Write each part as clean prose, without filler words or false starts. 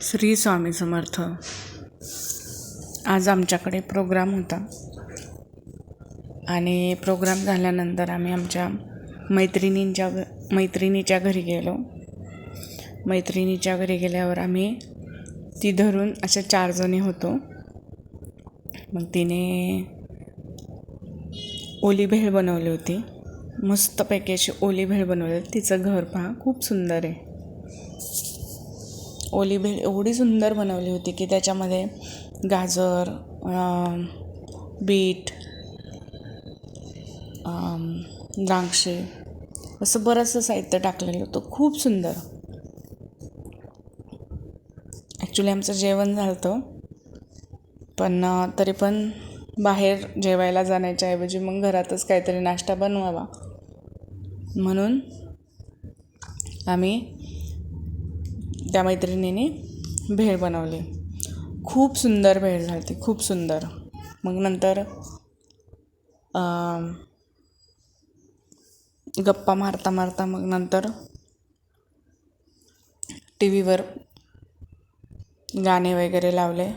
श्री स्वामी समर्थ. आज आमच्याकडे प्रोग्राम होता आणि प्रोग्राम झाल्यानंतर आम्ही आमच्या मैत्रिणीच्या घरी गेलो. मैत्रिणीच्या घरी गेल्यावर आम्ही ती धरून अशा 4 जणी होतो. मग तिने ओली भेळ बनवली होती. मस्तपैकी अशी ओली भेळ बनवली. तिचं घर पहा, खूप सुंदर आहे. ओली भेळ एवढी सुंदर बनवली होती की त्याच्यामध्ये गाजर, बीट, द्राक्षे असं बरंचसं साहित्य टाकलेलं होतं. खूप सुंदर. ॲक्च्युली आमचं जेवण झालं होतं, पण तरी पण बाहेर जेवायला जाण्याच्या ऐवजी मग घरातच काहीतरी नाश्ता बनवावा म्हणून आम्ही त्या मैत्रिणीने भेळ बनवली. खूप सुंदर भेळ झाली होती, खूप सुंदर. मग नंतर गप्पा मारता मारता मग नंतर टी व्हीवर गाणे वगैरे लावले.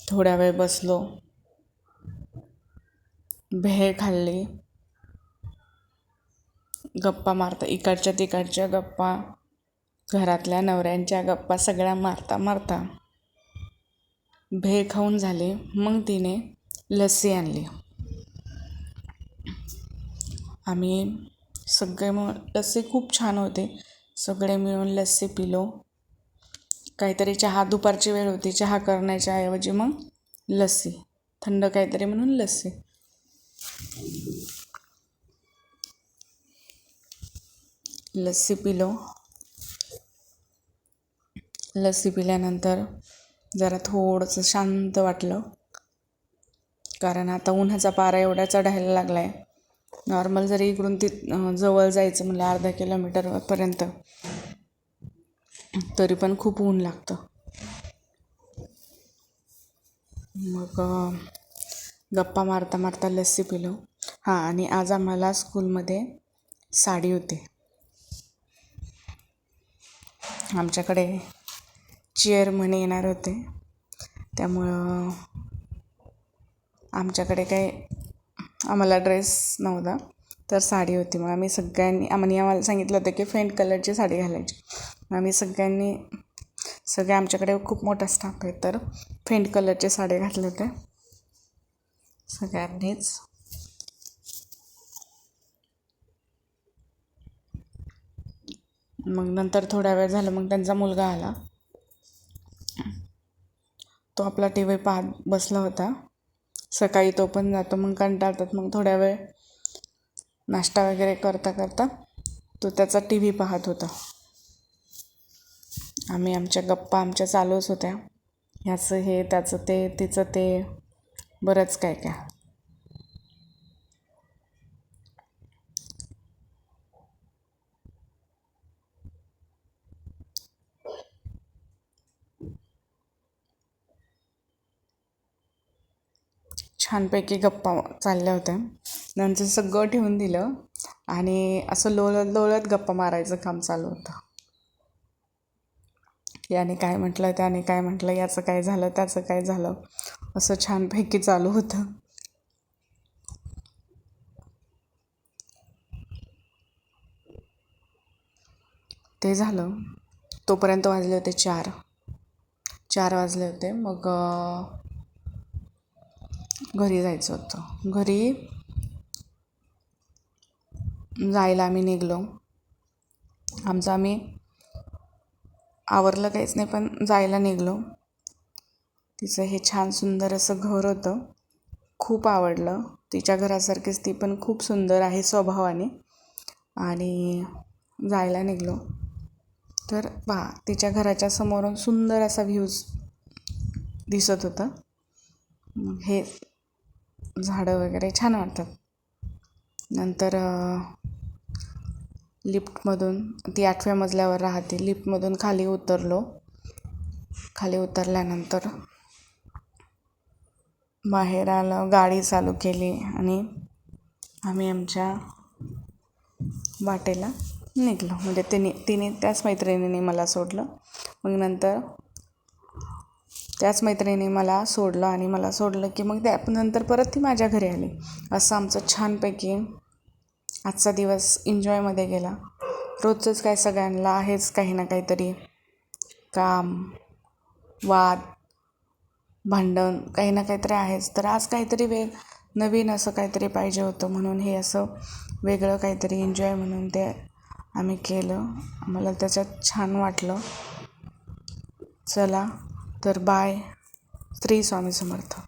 थोड्या वेळ बसलो, भेळ खाल्ली. गप्पा मारता, इकडच्या तिकडच्या गप्पा, घरातल्या नवऱ्यांच्या गप्पा सगळ्या मारता मारता भेळ खाऊन झाली. मग तिने लस्सी आणली. आम्ही सगळे लस्सी खूप छान होते. सगळे मिळून लस्सी पिलो. काहीतरी चहा, दुपारची वेळ होती, चहा करण्याच्या ऐवजी मग लस्सी, थंड काहीतरी म्हणून लस्सी. लस्सी पिलो. लस्सी पिल्यानंतर जरा थोडंसं शांत वाटलं, कारण आता उन्हाचा पारा एवढा चढायला लागला आहे. नॉर्मल जरी इकडून जवळ जायचं म्हणलं अर्धा किलोमीटरपर्यंत, तरी पण खूप ऊन लागतं. मग गप्पा मारता मारता लस्सी पिलो. आणि आज आम्हाला स्कूलमध्ये साडी होती. आमच्याकडे चेअरमन येणार होते, त्यामुळं आमच्याकडे आम्हाला ड्रेस नव्हता, तर साडी होती. मग आम्हाला सांगितलं होतं की फेंट कलरची साडी घालायची. आम्ही सगळे आमच्याकडे खूप मोठा स्टाफ आहे, तर फेंट कलरचे साडी घातले होते सगळ्यांनीच. मग नंतर थोड्या वेळ झालं, मग त्यांचा मुलगा आला. तो आपला टी व्ही पाहत बसला होता. सकाळी तो पण जातो, मग कंटाळतात. मग थोड्या वेळ नाश्ता वगैरे करता करता तो त्याचा टी व्ही पाहत होता. आम्ही आमच्या चालूच होत्या. ह्याचं हे, त्याचं ते, तिचं ते, बरंच काय काय. छानपैकी गप्पा चालल्या होत्या. नंतर सगळं ठेवून दिलं आणि असं लोळत गप्पा मारायचं काम चालू होतं. याने काय म्हटलं, त्याने काय म्हटलं, याचं काय झालं, त्याचं काय झालं, असं छानपैकी चालू होतं. ते झालं तोपर्यंत वाजले होते 4 वाजले होते. मग घरी जायचं होतं. घरी जायला आम्ही निघलो. आम्ही आवरलं काहीच नाही, पण जायला निघलो. तिचं हे छान सुंदर असं घर होतं, खूप आवडलं. तिच्या घरासारखीच ती पण खूप सुंदर आहे स्वभावाने. आणि जायला निघलो तर तिच्या घराच्या समोरून सुंदर असा व्ह्यूज दिसत होता. हे झाडं वगैरे छान वाटतात. नंतर लिफ्टमधून, ती 8व्या मजल्यावर राहते, लिफ्टमधून खाली उतरलो. खाली उतरल्यानंतर बाहेर आलं, गाडी चालू केली आणि आम्ही आमच्या वाटेला निघालो. म्हणजे तिने त्याच मैत्रिणीने मला सोडलं. मग नंतर त्याच मैत्रिणीने मला सोडलं आणि मला सोडलं की मग नंतर परत ती माझ्या घरी आली. असं आमचं छानपैकी आजचा दिवस एन्जॉयमध्ये गेला. रोजचंच काय सगळ्यांना आहेच काही ना काहीतरी काम, वाद, भांडण काही ना काहीतरी आहेच. तर आज काहीतरी नवीन असं काहीतरी पाहिजे होतं म्हणून हे असं वेगळं काहीतरी एन्जॉय म्हणून ते आम्ही केलं. आम्हाला त्याच्यात छान वाटलं. चला तर बाय. श्री स्वामी समर्थ.